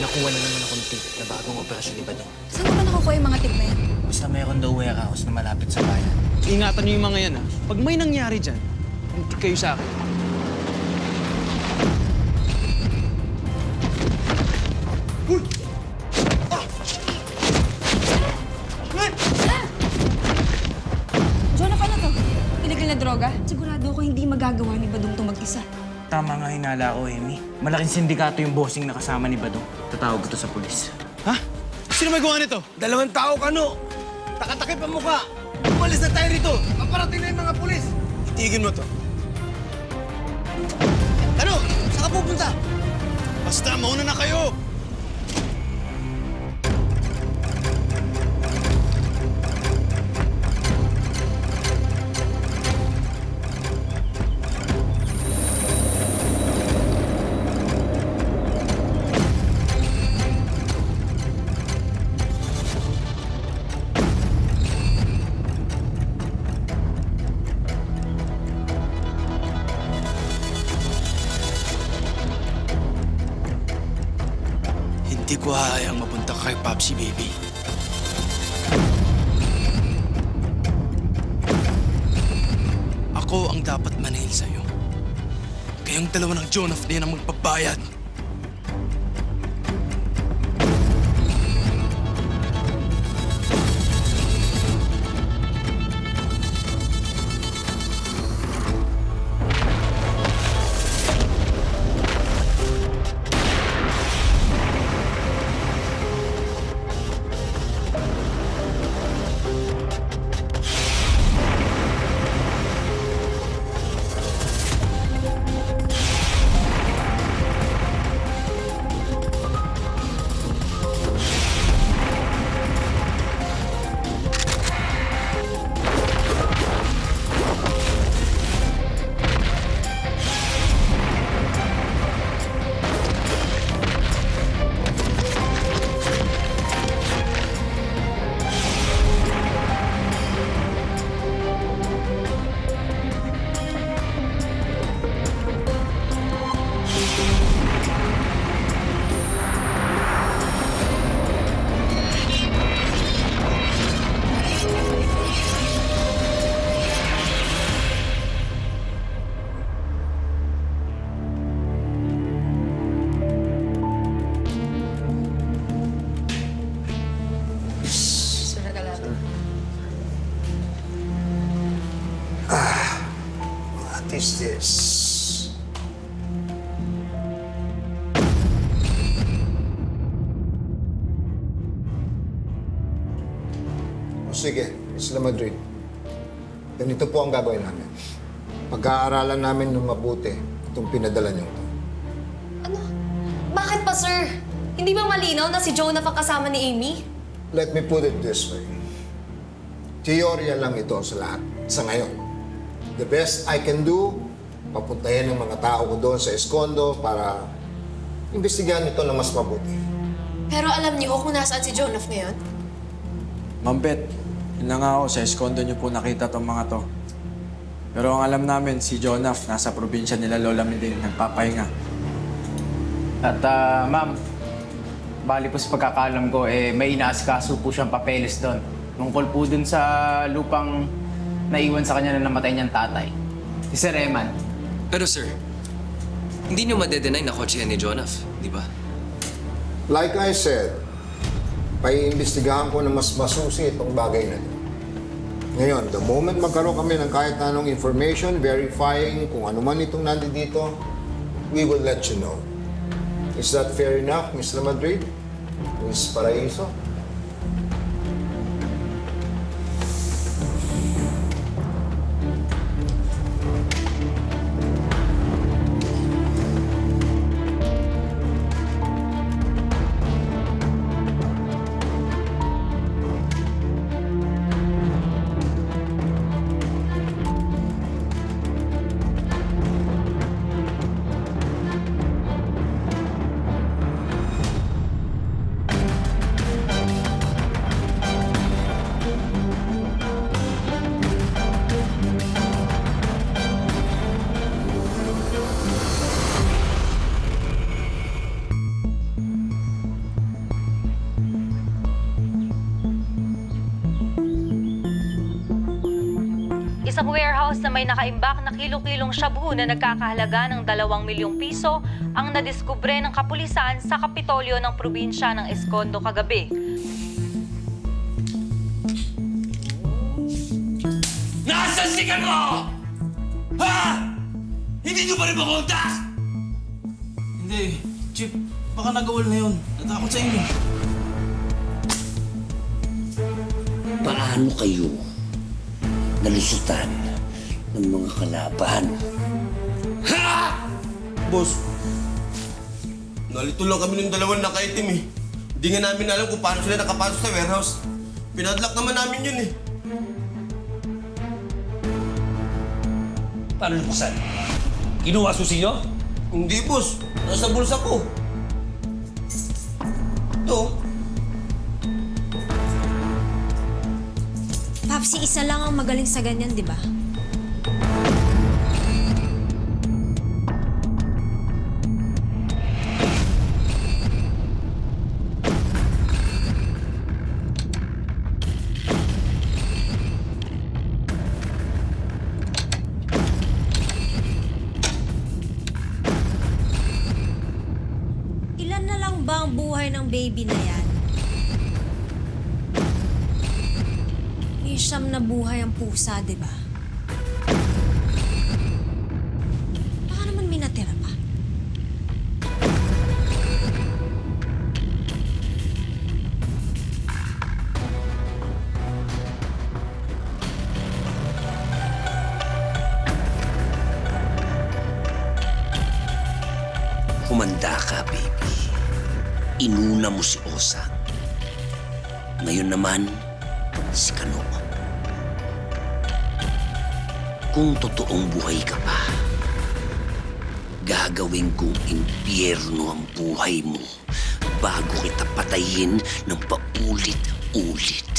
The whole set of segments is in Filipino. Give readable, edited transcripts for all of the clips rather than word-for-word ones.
nakuha na naman akong tip na bagong operasyon ni Badong. Saan mo ba nakukuha yung mga tip na yan? Basta mayroon daw warehouse na malapit sa bayan. Ingatan niyo yung mga yan, ha? Pag may nangyari dyan, hindi kayo sa akin. Jonathan, ano to? Illegal na droga? Sigurado ako hindi magagawa ni Badong to mag-isa. Tama nga hinala ko, Amy. Malaking sindikato yung bossing na kasama ni Badong. Tatawag ko to sa pulis. Ha? Sino may gawa nito? Dalawang tao ka, no? Takatakip ang mukha. Umalis na tayo rito. Paparating na yung mga pulis. Itigin mo to. Ano? Saan ka pupunta? Basta, mauna na kayo! Hindi ko hayang mapunta kay Popsi, baby. Ako ang dapat manahil sa'yo. Kayong dalawa ng Jonath na yan ang magbabayad. What is this? O sige, Isla Madrid. Ganito po ang gagawin namin. Pag-aaralan namin ng mabuti itong pinadala niyo. Ano? Bakit pa, sir? Hindi ba malinaw na si Jonah ang kasama ni Amy? Let me put it this way. Teorya lang ito sa lahat, sa ngayon. The best I can do, papuntahin ng mga tao ko doon sa Escondo para imbestigahan ito na mas mabuti. Pero alam niyo kung nasaan si Jonah ngayon? Ma'am Beth, yun na nga ako, sa Escondo niyo po nakita tong mga to. Pero ang alam namin, si Jonath nasa probinsya nila Lola Medin, nagpapahinga. At ma'am, bali po sa pagkakaalam ko, may inaasikaso po siyang papeles doon. Tungkol po dun sa lupang naiwan sa kanya na namatay niyang tatay. Si Sir Eman. Pero sir, hindi niyo madedenay na kotse yan ni Jonath, di ba? Like I said, paiimbestigahan ko na mas masusi itong bagay na ito. Ngayon, the moment magkaroon kami ng kahit anong information, verifying kung ano man itong nandito, we will let you know. Is that fair enough, Miss La Madrid? Miss Paraiso? Isang warehouse na may nakaimbak na kilo-kilong shabu na nagkakahalaga ng 2 milyong piso ang nadiskubre ng kapulisan sa Kapitolyo ng probinsya ng Escondo kagabi. Nasaan si Kano? Ha? Hindi nyo pa rin makontak? Hindi. Chief, baka nagawal na yun. Natakot sa inyo. Paano kayo nalusutan ng mga kalaban? Ha? Boss, nalito lang kami ng dalawang nakaitim eh. Hindi nga namin alam kung paano sila nakapasok sa warehouse. Pinadlock naman namin yun eh. Paano nabuksan? Kinuha susi nyo? Hindi, boss. Nasa bulsa ko. Ito. Papsi, isa lang ang magaling sa ganyan, di ba? Ilan na lang ba ang buhay ng baby na yan? Siyam na buhay ang pusa, di ba? Baka naman may natira pa. Humanda ka, baby. Inuna mo si Osang. Ngayon naman, si Kano. Kung totoong buhay ka pa, gagawin kong impyerno ang buhay mo bago kita patayin ng paulit-ulit.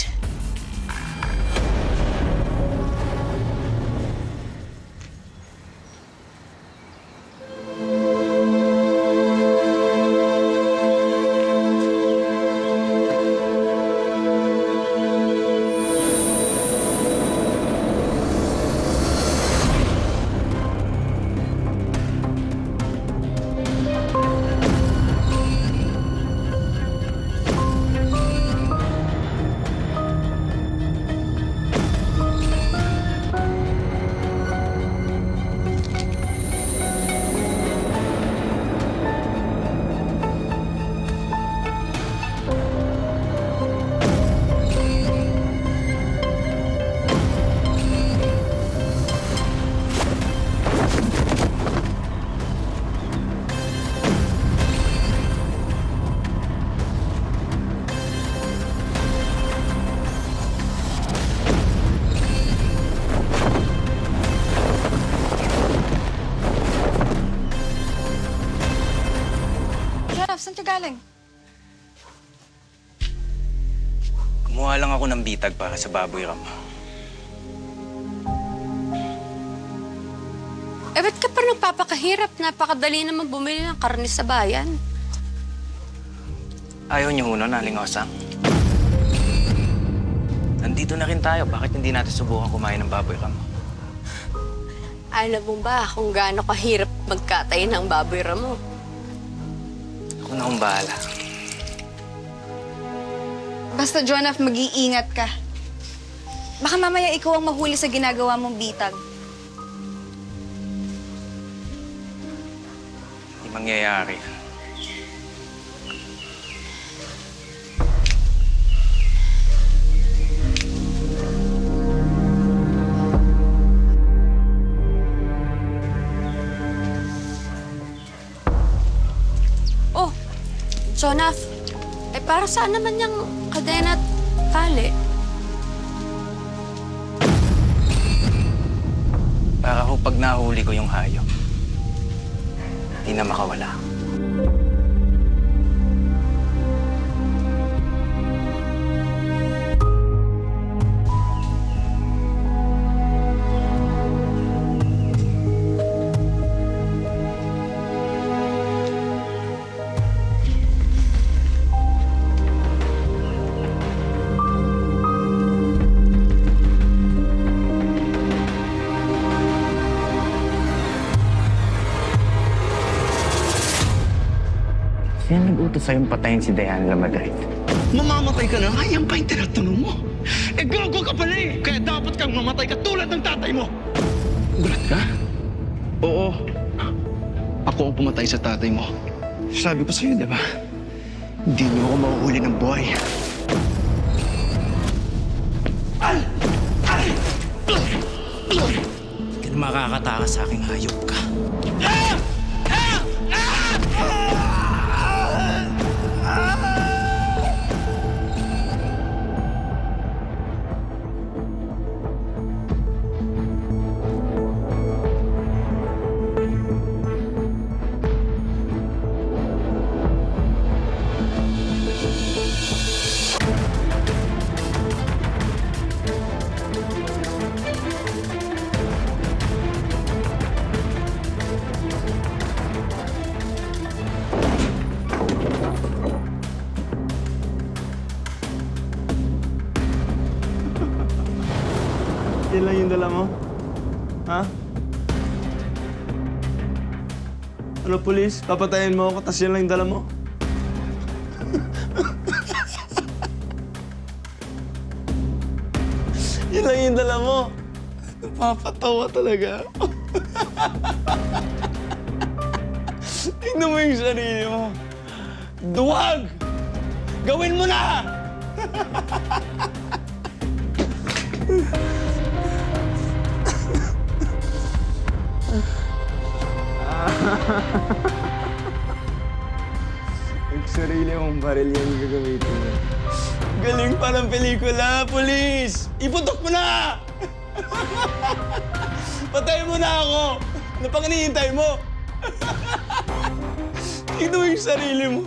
Saan ka galing? Kumuha lang ako ng bitag para sa baboy ram. Ba't ka pa nagpapakahirap? Napakadali naman bumili ng karne sa bayan. Ayaw niyo huno, Naling Osang. Nandito na rin tayo. Bakit hindi natin subukan kumain ng baboy ram? Alam mo ba kung gaano kahirap magkatay ng baboy ramo? Ako na akong bahala. Basta, Jonaf, mag-iingat ka. Baka mamaya ikaw ang mahuli sa ginagawa mong bitag. Hindi mangyayari. Oh, Jonaf, para saan naman yung kadena at tali? Para ho pag nahuli ko yung hayop, hindi na makawala. Sino nag-utos sa'yong patayin si Diana Madrid? Mamamatay ka na nga, yan pa yung tinatanong mo. Eh, gago ka pala eh! Kaya dapat kang mamatay ka tulad ng tatay mo! Gulat ka? Oo. Ako ang pumatay sa tatay mo. Sabi ko sa'yo, di ba? Hindi niyo ako mahuhuli ng buhay. Hindi ka na makakatakas sa aking hayop ka. Yan lang yung dala mo? Ha? Ano, pulis? Papatayin mo ako, tas yan lang yung dala mo? Yan lang yung dala mo? Napapatawa talaga. Tignan mo yung sarili mo. Duwag! Gawin mo na! Yung sarili mong baril yan gagamitin mo. Galing pa ng pelikula, polis! Iputok mo na! Patayin mo na ako! Ano pang hinihintay mo? Tignan mo yung sarili mo.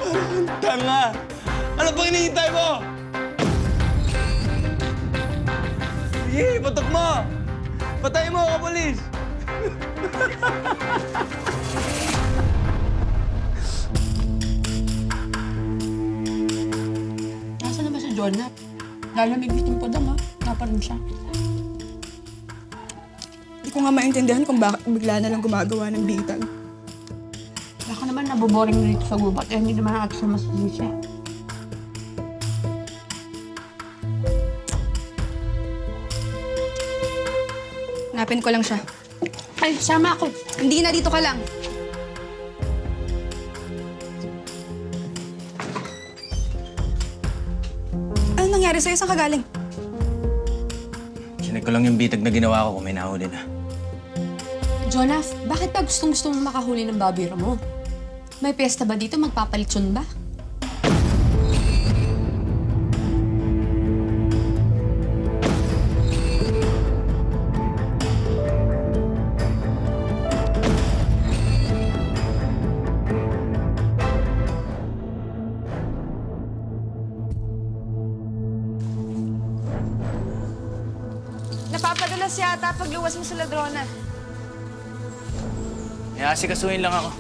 Parang tanga! Ano pang hinihintay mo? Sige, patok mo! Patayin mo ako, polis! Nasaan naman si Jonah? Lalamig yung padang, ha? Naparin siya. Hindi ko nga maintindihan kung bakit bigla na lang gumagawa ng bitag. Baka naman naboboring na dito sa gubat, eh hindi naman natin sa masisisi. Hanapin ko lang siya. Ay, sama ako. Hindi na, dito ka lang. Ano nangyari sa'yo? Saan ka galing? Chinek ko lang yung bitag na ginawa ko kung may nahuli na. Jonah, bakit ba gustong-gusto mong makahuli ng babiro mo? May piyesta ba dito? Magpapalitsyon ba? Napapadalas yata pag luwas mo sa ladrona. Asikasuhin lang ako.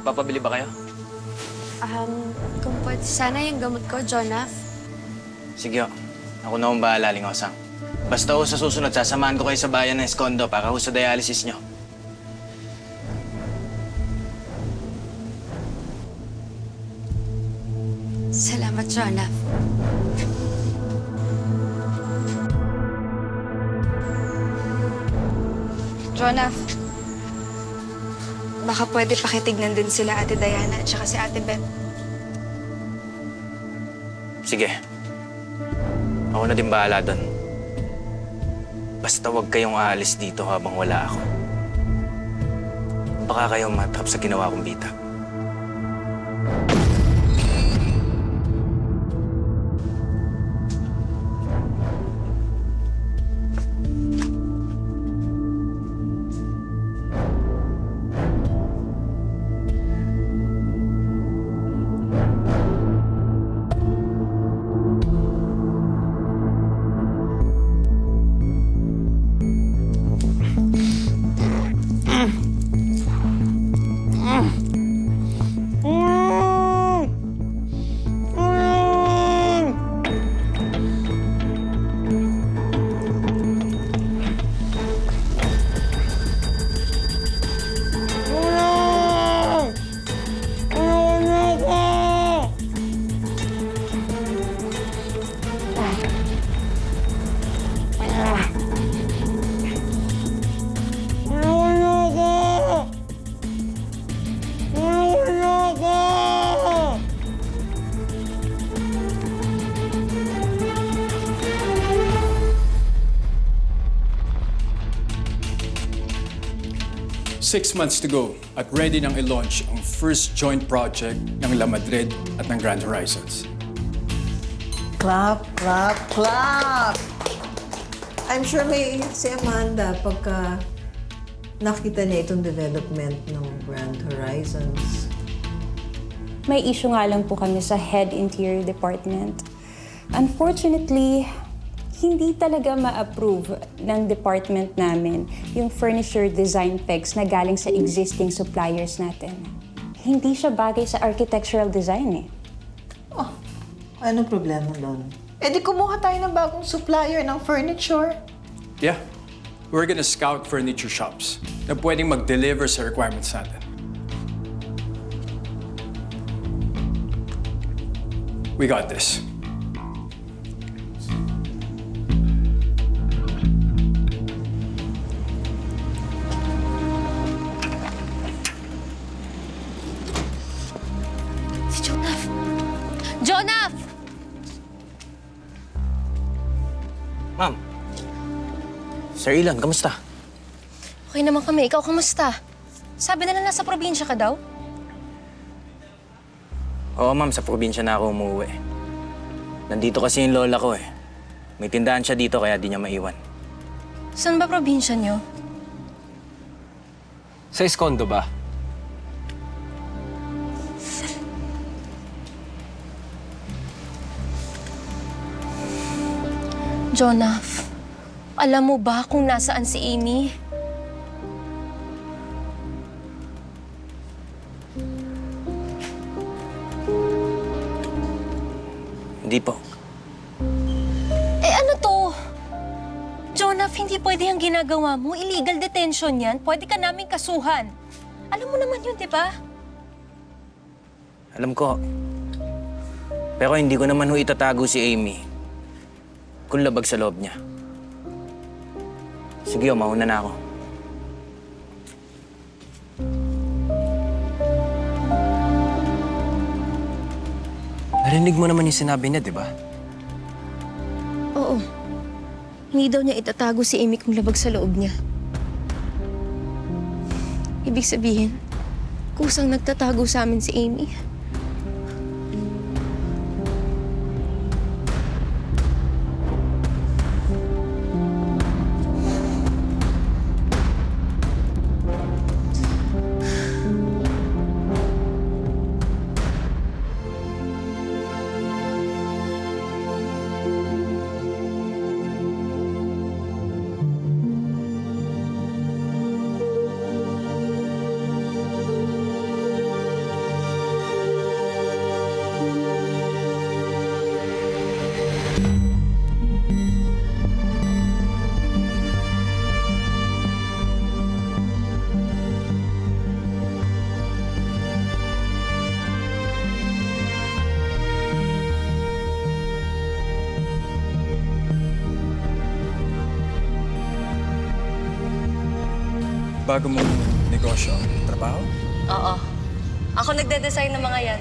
Ipapabili ba kayo? Kung pwede sana yung gamot ko, Jonah. Sige, ho. Ako na akong bahala, Lingosang. Basta ho sa susunod, sasamahan ko kayo sa bayan ng Escondo para ho sa dialysis nyo. Salamat, Jonah. Jonah, baka pwede pakitignan din sila Ate Diana at saka si Ate Beth. Sige. Ako na din bahala doon. Basta huwag kayong aalis dito habang wala ako. Baka kayong matrap sa ginawa kong bitag. 6 months to go at ready nang i-launch ang first joint project ng La Madrid at ng Grand Horizons. Clap, clap, clap! I'm sure may si Amanda pagka nakita niya itong development ng Grand Horizons. May issue nga lang po kami sa Head Interior Department. Unfortunately, hindi talaga ma-approve ng department namin yung furniture design specs na galing sa existing suppliers natin. Hindi siya bagay sa architectural design eh. Oh, anong problema doon? Eh di kumuha tayo ng bagong supplier ng furniture. Yeah, we're gonna scout furniture shops na pwedeng mag-deliver sa requirements natin. We got this. Si Jonaf! Jonaf! Ma'am. Sir Elon, kamusta? Okay naman kami. Ikaw, kamusta? Sabi nila nasa probinsya ka daw? Oo, ma'am. Sa probinsya na ako umuwi. Nandito kasi yung lola ko eh. May tindahan siya dito kaya di niya maiwan. Saan ba probinsya niyo? Sa Escondo ba? Jonaf, alam mo ba kung nasaan si Amy? Hindi po. Eh ano to? Jonaf, hindi pwede ang ginagawa mo. Illegal detention yan. Pwede ka namin kasuhan. Alam mo naman yun, di ba? Alam ko. Pero hindi ko naman ho itatago si Amy kung labag sa loob niya. Sige, mauna na ako. Narinig mo naman yung sinabi niya, di ba? Oo. Hindi daw niya itatago si Amy kung labag sa loob niya. Ibig sabihin, kusang nagtatago sa amin si Amy. Bago mong negosyo, trabaho? Oo. Ako nagde-design ng mga yan.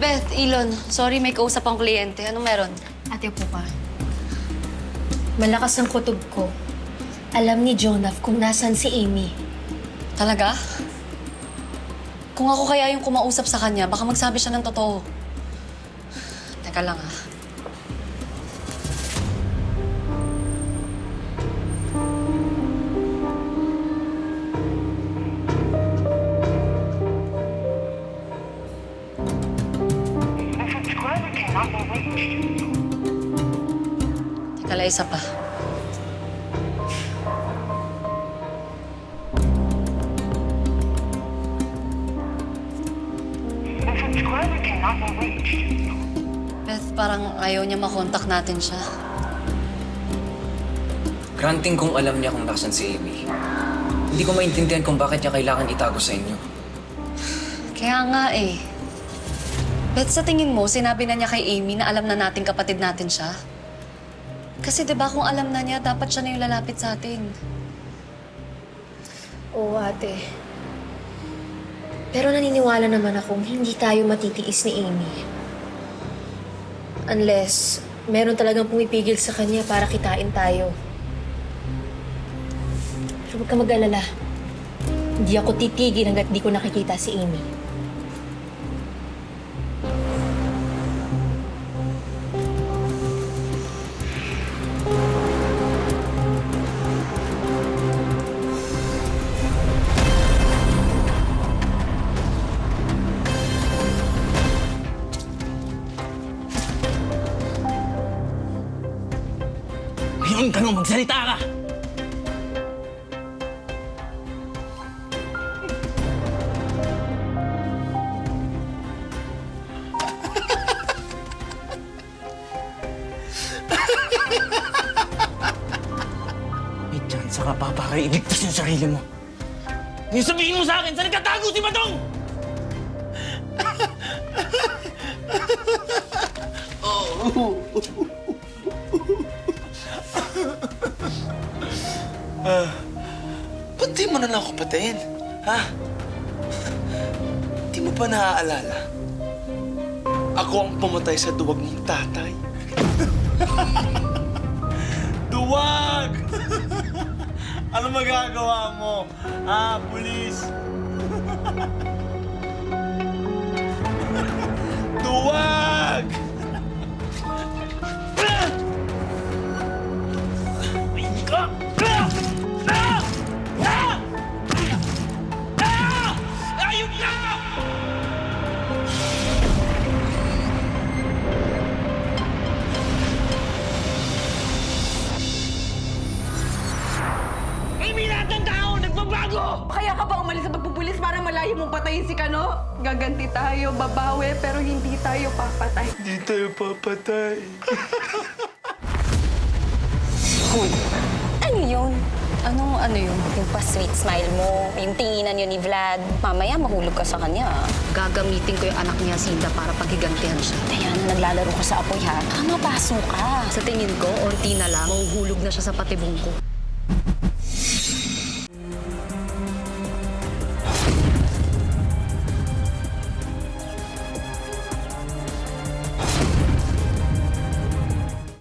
Beth, Elon, sorry may kausap ang kliyente. Anong meron? Ate po ka. Malakas ang kutob ko. Alam ni Jonaf kung nasan si Amy. Talaga? Kung ako kaya yung kumausap sa kanya, baka magsabi siya ng totoo. Teka lang ah. Teka lang, isa pa. Beth, parang ayaw niya makontak natin siya. Granting kung alam niya kung nasan si Amy. Hindi ko maintindihan kung bakit niya kailangan itago sa inyo. Kaya nga eh. Bet sa tingin mo, sinabi na niya kay Amy na alam na natin kapatid natin siya? Kasi 'di ba kung alam na niya, dapat siya na yung lalapit sa atin. Oo, ate. Pero naniniwala naman akong hindi tayo matitiis ni Amy. Unless meron talagang pumipigil sa kanya para kitain tayo. Pero huwag ka mag-alala. Hindi ako titigil hanggat di ko nakikita si Amy. Ngayon ka nung magsalita ka! May chance ka pa para iligtas yung sarili mo. Ngayon sabihin mo sa akin, saan nagtatago si Badong? Ba't di mo na lang ako patayin? Ha? Di mo pa naaalala? Ako ang pumatay sa duwag mong tatay. Duwag! Ano magagawa mo? Pulis? Duwag! Ayun ka! Ayun ka! Amy, lahat ng tao nagbabago! Kaya ka ba umalis sa pagpupulis para malayo mong patayin si Kano? Gaganti tayo, babawi, pero hindi tayo papatay. Hindi tayo papatay. Ano yun? Ano yun? Yung pa-sweet smile mo, yung tinginan yun ni Vlad. Mamaya mahulog ka sa kanya. Gagamitin ko yung anak niya, Sinda, para paghigantihan siya. Diana, naglalaro ka sa apoy ha. Baka mapasok ka. Sa tingin ko, orti na lang, mahuhulog na siya sa patibong ko.